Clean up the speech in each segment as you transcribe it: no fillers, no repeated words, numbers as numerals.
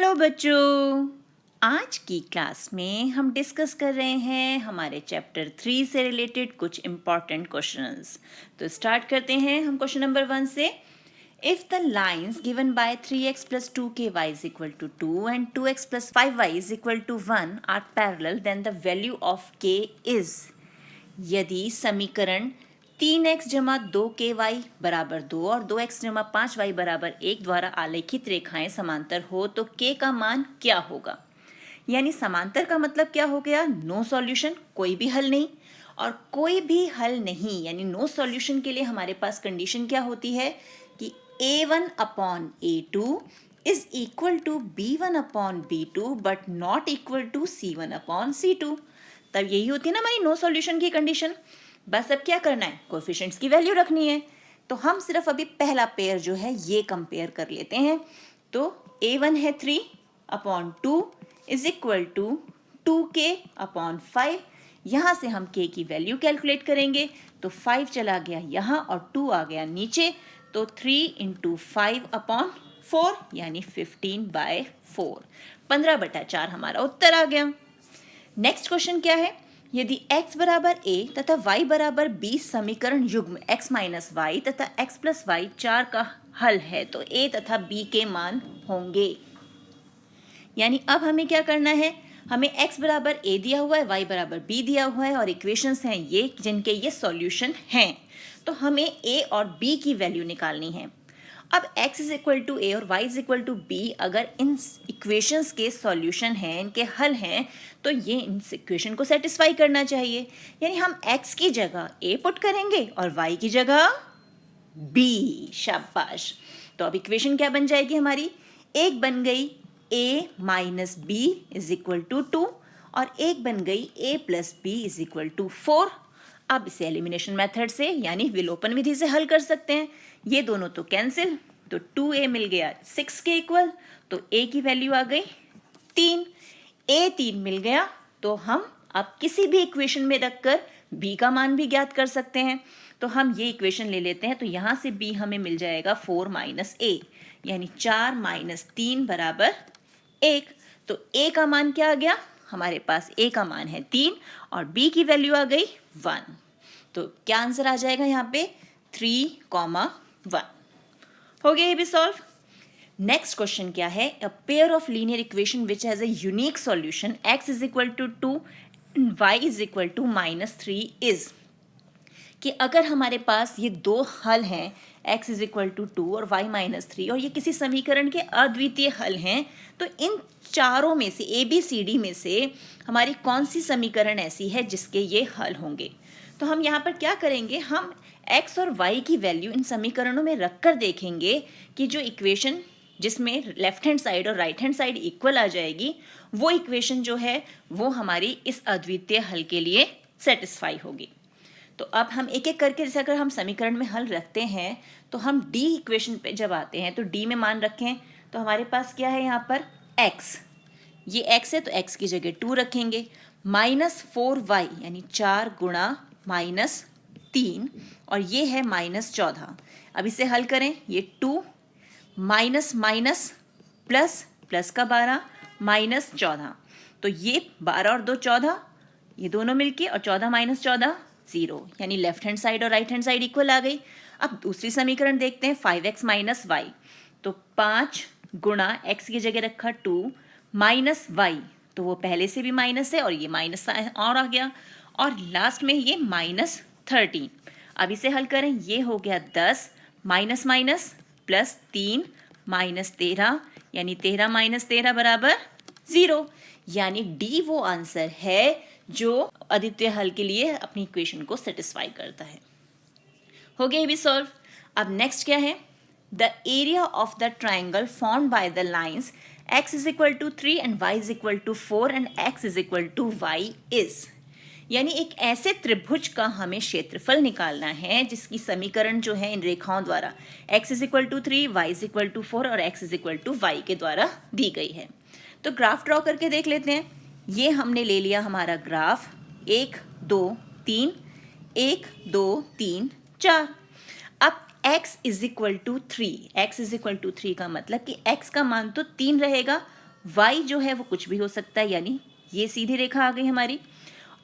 Hello बच्चों, आज की क्लास में हम डिस्कस कर रहे हैं हमारे चैप्टर 3 से रिलेटेड कुछ इम्पॉर्टेंट क्वेश्चंस। तो स्टार्ट करते हैं हम क्वेश्चन नंबर 1 से। If the lines given by 3x plus 2ky is equal to 2 and 2x plus 5y is equal to 1 are parallel, then the value of k is। यदि समीकरण 3x जमा 2ky बराबर 2 और 2x जमा 5y बराबर 1 द्वारा आलेखित रेखाएं समांतर हो तो k का मान क्या होगा। यानी समांतर का मतलब क्या हो गया, नो सॉल्यूशन, कोई भी हल नहीं। और कोई भी हल नहीं यानी नो सॉल्यूशन के लिए हमारे पास कंडीशन क्या होती है कि a1 upon a2 is equal to b1 upon b2 but not equal to c1 upon c2। तब यही होती है ना हमारी नो सॉल्यूशन की कंडीशन। बस अब क्या करना है, कोएफिशिएंट्स की वैल्यू रखनी है। तो हम सिर्फ अभी पहला पेयर जो है ये कंपेयर कर लेते हैं। तो a1 है 3 upon 2 is equal to 2k upon 5। यहाँ से हम k की वैल्यू कैलकुलेट करेंगे तो 5 चला गया यहाँ और 2 आ गया नीचे, तो 3 इंटू 5 अपॉन 4 यानी 15/4, 15/4 हमारा उत्तर आ गया। नेक्स्ट क्वेश्चन क्या है, यदि x बराबर a तथा y बराबर b समीकरण युग्म x माइनस वाई तथा x प्लस वाई 4 का हल है तो a तथा b के मान होंगे। यानी अब हमें क्या करना है, हमें x बराबर a दिया हुआ है, y बराबर b दिया हुआ है और इक्वेशंस हैं ये जिनके ये सॉल्यूशन हैं। तो हमें a और b की वैल्यू निकालनी है। अब x is equal to a और y is equal to b अगर इन इक्वेशंस के सॉल्यूशन हैं, इनके हल हैं, तो ये इन इक्वेशन को सेटिस्फाई करना चाहिए। यानी हम x की जगह a पुट करेंगे और y की जगह b। शाबाश। तो अब इक्वेशन क्या बन जाएगी हमारी, एक बन गई a minus b is equal to 2 और एक बन गई a plus b is equal to 4। अब इसे एलिमिनेशन मेथड से यानी विलोपन विधि से हल कर सकते हैं। ये दोनों तो कैंसिल, तो 2a मिल गया 6 के इक्वल, तो a की वैल्यू आ गई 3, a 3 मिल गया। तो हम अब किसी भी इक्वेशन में रखकर b का मान भी ज्ञात कर सकते हैं। तो हम ये इक्वेशन ले लेते हैं, तो यहाँ से b हमें मिल जाएगा 4 माइनस a यानी 4 माइनस 3 बराबर 1। तो a का मान क्या आ गया, हमारे पास a का मान है 3 और b की वैल्यू आ गई 1। तो क्या आंसर आ जाएगा यहाँ पे 3,1। हो गया ये भी सॉल्व। नेक्स्ट क्वेश्चन क्या है, a pair of linear equation which has a unique solution x is equal to 2 and y is equal to -3 is. कि अगर हमारे पास ये दो हल हैं x इज इक्वल टू 2 और y -3 और ये किसी समीकरण के अद्वितीय हल हैं, तो इन चारों में से a b c d में से हमारी कौन सी समीकरण ऐसी है जिसके ये हल होंगे। तो हम यहाँ पर क्या करेंगे, हम x और y की वैल्यू इन समीकरणों में रखकर देखेंगे कि जो इक्वेशन जिसमें लेफ्ट हैंड साइड और राइट हैंड साइड इक्वल आ जाएगी, वो इक्वेशन जो है वो हमारी इस अद्वितीय हल के लिए सेटिस्फाई होगी। तो अब हम एक एक करके, जैसे अगर हम समीकरण में हल रखते हैं तो हम d इक्वेशन पे जब आते हैं तो d में मान रखें, तो हमारे पास क्या है यहाँ पर x, ये x है तो x की जगह 2 रखेंगे, -4y यानी 4 गुणा -3 और ये है -14। अब इसे हल करें, ये 2 माइनस माइनस प्लस, प्लस का 12 -14, तो ये 12 और 2 14, ये दोनों मिलके और 14 माइनस 14 0, यानी लेफ्ट हैंड साइड और राइट हैंड साइड इक्वल आ गई। अब दूसरी समीकरण देखते हैं, 5x माइनस वाई, तो 5 गुणा x की जगह रखा 2 माइनस वाई, तो वो पहले से भी माइनस है और ये माइनस और आ गया, और लास्ट में ये -13। अब इसे हल करें, ये हो गया 10 माइनस माइनस प्लस 3 -13 यानी 13 माइनस 13 बराबर 0। यानी डी वो आंसर है जो अद्वितीय हल के लिए अपनी इक्वेशन को सेटिस्फाई करता है। हो गया ये भी सॉल्व। अब नेक्स्ट क्या है, the area of the triangle formed by the lines x is equal to 3 and y is equal to 4 and x is equal to y is. यानी एक ऐसे त्रिभुज का हमें क्षेत्रफल निकालना है जिसकी समीकरण जो है इन रेखाओं द्वारा x is equal to 3, y is equal to 4 और x is equal to y के द्वारा दी गई है। तो ग्राफ ड्रॉ करके देख लेते हैं। ये हमने ले लिया हमारा ग्राफ 1 2 3 1 2 3 4। अब x is equal to 3, x is equal to 3 का मतलब कि x का मान तो 3 रहेगा y जो है वो कुछ भी हो सकता है, यानी ये सीधी रेखा आ गई हमारी।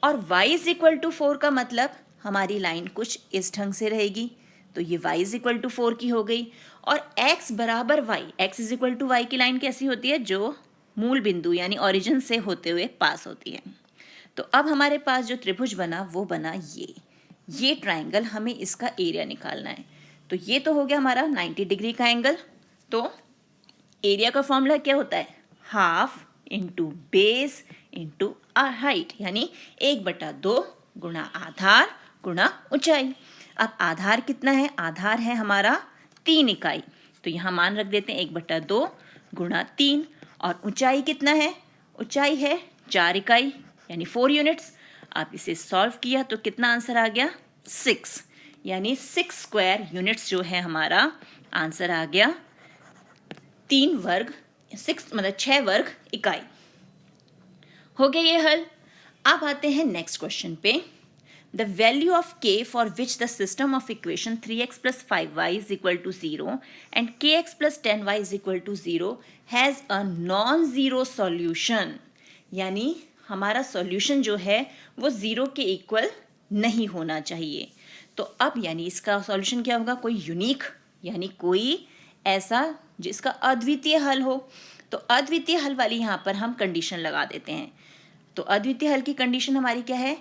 और y इज इक्वल टू 4 का मतलब हमारी लाइन कुछ इस ढंग से रहेगी, तो ये y इज इक्वल टू 4 की हो गई। और x बराबर y, x is equal to y की लाइन कैसी होती है, जो मूल बिंदु यानी ओरिजिन से होते हुए पास होती है। तो अब हमारे पास जो त्रिभुज बना वो बना ये ट्राइंगल, हमें इसका एरिया निकालना है। तो ये तो हो गया हमारा 90 डिग्री का एंगल। तो एरिया का फॉर्मूला क्या होता है, half into base into height, यानी 1/2 गुणा आधार गुणा ऊंचाई। अब आधार कितना है, आधार है हमारा 3 इकाई, तो यहाँ मान रख देते हैं 1/2 गुणा 3। और ऊंचाई कितना है, ऊंचाई है 4 इकाई यानी 4 यूनिट्स। आप इसे सॉल्व किया तो कितना आंसर आ गया, 6, यानी 6 स्क्वायर यूनिट्स जो है हमारा आंसर आ गया 3 वर्ग 6 मतलब 6 वर्ग इकाई। हो गया ये हल। अब आते हैं नेक्स्ट क्वेश्चन पे। The value of k for which the system of equation 3x plus 5y is equal to 0 and kx plus 10y is equal to 0 has a non-zero solution, यानी हमारा सॉल्यूशन जो है वो 0 के इक्वल नहीं होना चाहिए। तो अब यानी इसका सॉल्यूशन क्या होगा, कोई यूनिक यानी कोई ऐसा जिसका अद्वितीय हल हो। तो अद्वितीय हल वाली यहाँ पर हम कंडीशन लगा देते हैं। तो अद्वितीय हल की कंडीशन हमारी क्या है,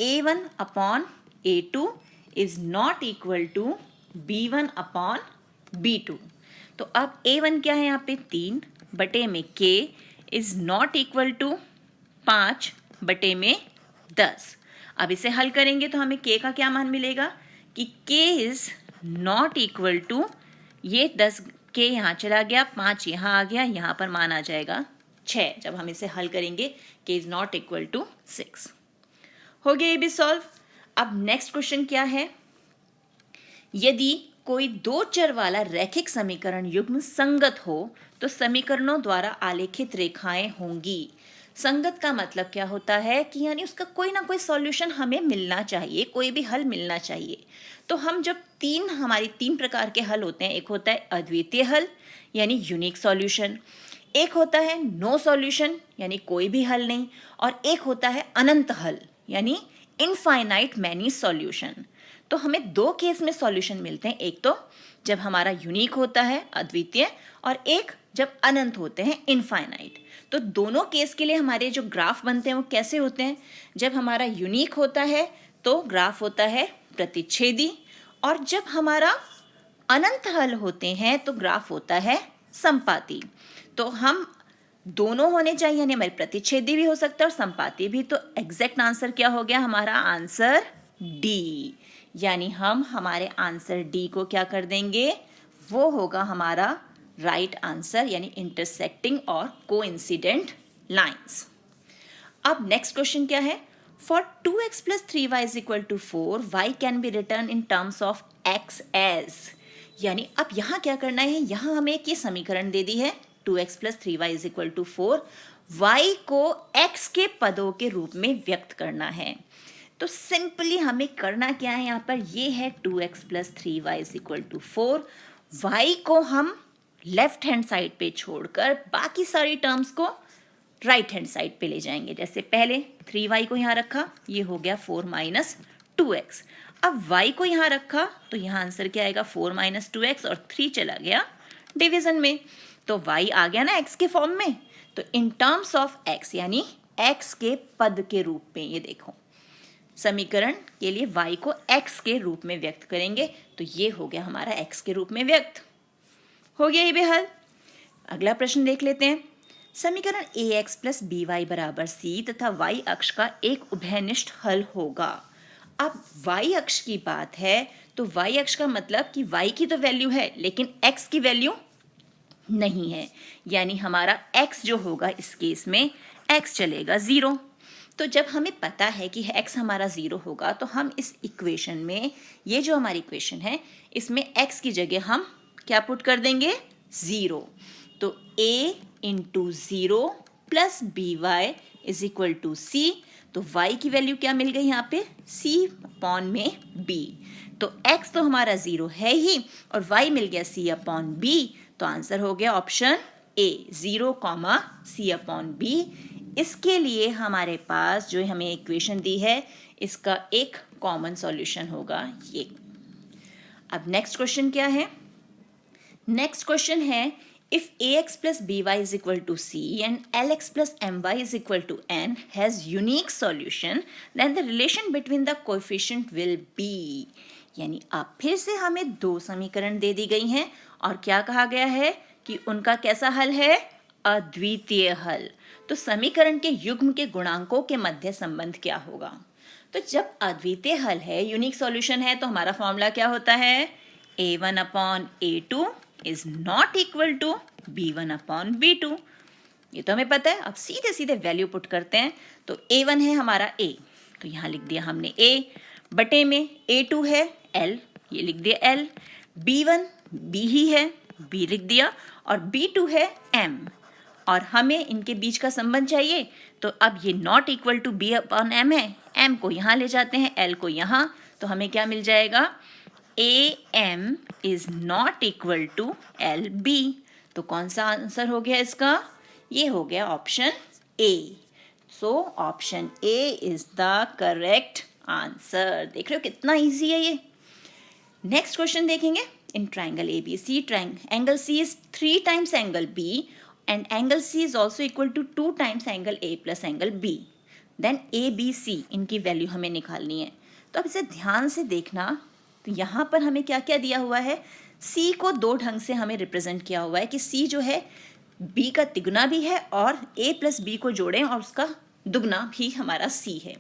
a1 upon a2 is not equal to b1 upon b2। तो अब a1 क्या है यहाँ पे 3 बटे में k is not equal to 5 बटे में 10। अब इसे हल करेंगे तो हमें k का क्या मान मिलेगा कि k is not equal to, ये 10 k यहाँ चला गया, 5 यहाँ आ गया, यहाँ पर मान आ जाएगा 6। जब हम इसे हल करेंगे k is not equal to 6। हो गया ये भी सॉल्व। अब नेक्स्ट क्वेश्चन क्या है, यदि कोई 2 चर वाला रैखिक समीकरण युग्म संगत हो तो समीकरणों द्वारा आलेखित रेखाएं होंगी। संगत का मतलब क्या होता है कि यानी उसका कोई ना कोई सॉल्यूशन हमें मिलना चाहिए, कोई भी हल मिलना चाहिए। तो हम जब हमारी 3 प्रकार के हल होते हैं, एक होता है अद्वितीय हल यानी यूनिक सॉल्यूशन, एक होता है नो सॉल्यूशन यानी कोई भी हल नहीं, और एक होता है अनंत हल यानी इनफाइनाइट मैनी सॉल्यूशन। तो हमें 2 केस में सॉल्यूशन मिलते हैं, एक तो जब हमारा यूनिक होता है अद्वितीय, और एक जब अनंत होते हैं इनफाइनाइट। तो दोनों केस के लिए हमारे जो ग्राफ बनते हैं वो कैसे होते हैं, जब हमारा यूनिक होता है तो ग्राफ होता है प्रतिच्छेदी, और जब हमारा अनंत हल होते हैं तो ग्राफ होता है संपाती। तो हम दोनों होने चाहिए, यानी हमारे प्रतिच्छेदी भी हो सकता है और संपाती भी। तो एग्जैक्ट आंसर क्या हो गया, हमारा आंसर डी, यानी हम हमारे आंसर डी को क्या कर देंगे, वो होगा हमारा राइट आंसर, यानी इंटरसेक्टिंग और कोइंसिडेंट लाइंस। अब नेक्स्ट क्वेश्चन क्या है, for 2x plus 3y is equal to 4 y can be written in terms of x as, यानी अब यहाँ क्या करना है, यहाँ हमें एक ये समीकरण दे दी है 2x plus 3y is equal to 4, y को x के पदों के रूप में व्यक्त करना है। तो सिंपली हमें करना क्या है, यहाँ पर ये है 2x plus 3y is equal to 4, y को हम लेफ्ट हैंड साइड पे छोड़कर बाकी सारी टर्म्स को राइट हैंड साइड पे ले जाएंगे। जैसे पहले 3y को यहाँ रखा, ये हो गया 4 minus 2x। अब y को यहाँ रखा तो यहाँ आंसर क्या आएगा 4 minus 2x, और 3 चला गया डिवीजन में, तो y आ गया ना x के फॉर्म में। तो इन टर्म्स ऑफ x यानी x के पद के रूप में, ये देखो समीकरण के लिए y को x के रूप में व्यक्त करेंगे, तो ये हो गया हमारा x के रूप में व्यक्त। हो गया ये भी हल। अगला प्रश्न देख लेते हैं। समीकरण ax प्लस by बराबर c तथा y अक्ष का एक उभयनिष्ठ हल होगा। अब y अक्ष की बात है तो y अक्ष का मतलब कि y की तो वैल्यू है लेकिन x की वैल्यू नहीं है, यानी हमारा x जो होगा इस केस में x चलेगा 0। तो जब हमें पता है कि x हमारा 0 होगा तो हम इस इक्वेशन में, ये जो हमारी इक्वेशन है इसमें x की जगह हम क्या पुट कर देंगे 0। तो a into 0 plus B Y is equal to C. तो y की वैल्यू क्या मिल गई यहाँ पे c अपॉन में b। तो x तो हमारा 0 है ही और y मिल गया c अपॉन b, तो आंसर हो गया ऑप्शन a 0,c/b। इसके लिए हमारे पास जो हमें इक्वेशन दी है इसका एक कॉमन सॉल्यूशन होगा ये। अब नेक्स्ट क्वेश्चन क्या है? नेक्स्ट क्वेश्चन है if ax plus by is equal to c and lx plus my is equal to n has unique solution then the relation between the coefficient will be। यानी अब फिर से हमें दो समीकरण दे दी गई हैं और क्या कहा गया है कि उनका कैसा हल है? अद्वितीय हल। तो समीकरण के युग्म के गुणांकों के मध्य संबंध क्या होगा? तो जब अद्वितीय हल है, यूनिक सॉल्यूशन है, तो हमारा फॉर्मूला क्या होता है? a1/a2 is not equal to b1/b2। ये तो हमें पता है। अब सीधे सीधे वैल्यू पुट करते हैं। तो a1 है हमारा a, तो यहाँ लिख दिया हमने a, बटे में a2 है l, ये लिख दिया l, b1 b ही है, b लिख दिया, और b2 है m, और हमें इनके बीच का संबंध चाहिए। तो अब ये नॉट इक्वल टू b/m है, m को यहाँ ले जाते हैं, l को यहाँ, तो हमें क्या मिल जाएगा? am is not equal to lb। तो कौन सा आंसर हो गया इसका? ये हो गया option A. So option A is the correct answer. देख रहे हो कितना इजी है ये। नेक्स्ट क्वेश्चन देखेंगे। In triangle ABC, angle C is 3 times angle B and angle C is also equal to 2 times angle A plus angle B। Then ABC इनकी value हमें निकालनी है। तो अब इसे ध्यान से देखना। तो यहाँ पर हमें क्या क्या दिया हुआ है? C को दो ढंग से हमें रिप्रेजेंट किया हुआ है कि C जो है B का तिगुना भी है और A प्लस B को जोड़ें और उसका दुगना भी हमारा C है।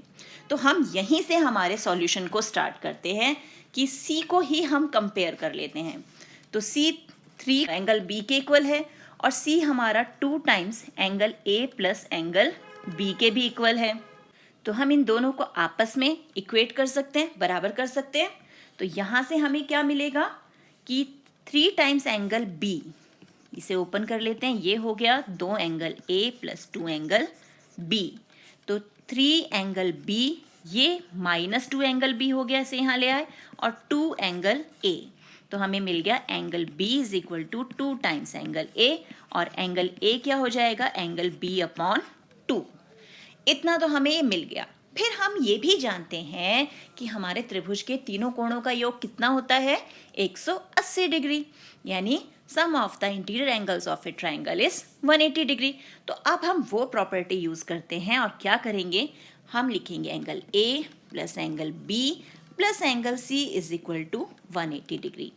तो हम यहीं से हमारे सॉल्यूशन को स्टार्ट करते हैं कि C को ही हम कंपेयर कर लेते हैं। तो C 3 एंगल B के इक्वल है और C हमारा 2 times angle A plus angle B के भी इक्वल है। तो हम इन दोनों को आपस में इक्वेट कर सकते हैं, बराबर कर सकते हैं। तो यहाँ से हमें क्या मिलेगा कि 3 टाइम्स एंगल B, इसे ओपन कर लेते हैं, ये हो गया 2 angle A plus 2 angle B। तो 3 एंगल B, ये -2 एंगल B हो गया, इसे यहाँ ले आए, और 2 एंगल A। तो हमें मिल गया angle B is equal to 2 times angle A, और एंगल A क्या हो जाएगा? Angle B/2। इतना तो हमें ये मिल गया। फिर हम ये भी जानते हैं कि हमारे त्रिभुज के तीनों कोणों का योग कितना होता है? 180 डिग्री। यानी sum of the interior angles of a triangle is 180 degree. तो अब हम वो प्रॉपर्टी यूज करते हैं और क्या करेंगे? हम लिखेंगे angle A plus angle B plus angle C is equal to 180 degree.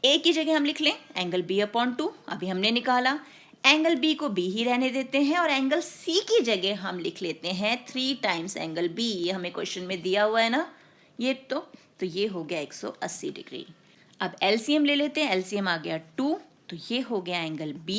A की जगह हम लिख लें एंगल B/2, अभी हमने निकाला। एंगल B को B ही रहने देते हैं और एंगल C की जगह हम लिख लेते हैं 3 टाइम्स एंगल B। ये हमें क्वेश्चन में दिया हुआ है ना, ये तो ये हो गया 180 डिग्री। अब LCM ले लेते हैं। LCM आ गया 2, तो ये हो गया एंगल B,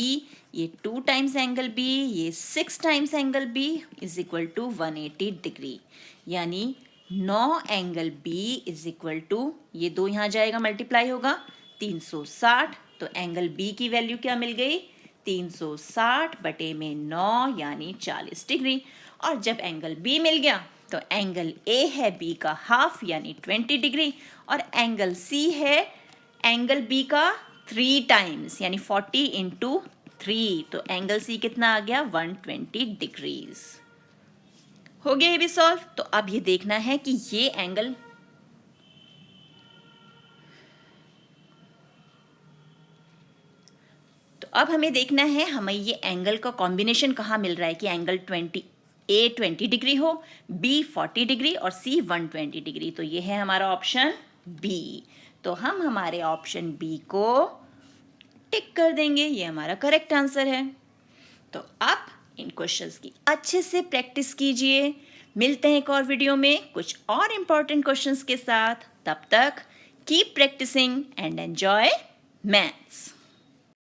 ये 2 टाइम्स एंगल B, ये 6 times angle B is equal to 180 degree. यानी 9 angle B is equal to, ये 2 यहाँ जाएगा, मल्टीप्लाई होगा, 360। तो एंगल B की वैल्यू क्या मिल गई? 360 बटे में 9 यानी 40 डिग्री। और जब एंगल B मिल गया तो एंगल A है B का हाफ यानी 20 डिग्री, और एंगल C है एंगल B का 3 टाइम्स यानी 40 इंटू 3। तो एंगल C कितना आ गया? 120 डिग्रीज। हो गया ये भी सॉल्व। तो अब ये देखना है कि ये एंगल अब हमें देखना है हमें ये एंगल का कॉम्बिनेशन कहाँ मिल रहा है कि एंगल A 20 डिग्री हो, B 40 डिग्री और C 120 डिग्री। तो ये है हमारा ऑप्शन B। तो हम हमारे ऑप्शन B को टिक कर देंगे, ये हमारा करेक्ट आंसर है। तो आप इन क्वेश्चंस की अच्छे से प्रैक्टिस कीजिए। मिलते हैं एक और वीडियो में कुछ और इम्पोर्टेंट क्वेश्चंस के साथ। तब तक keep practising and enjoy maths.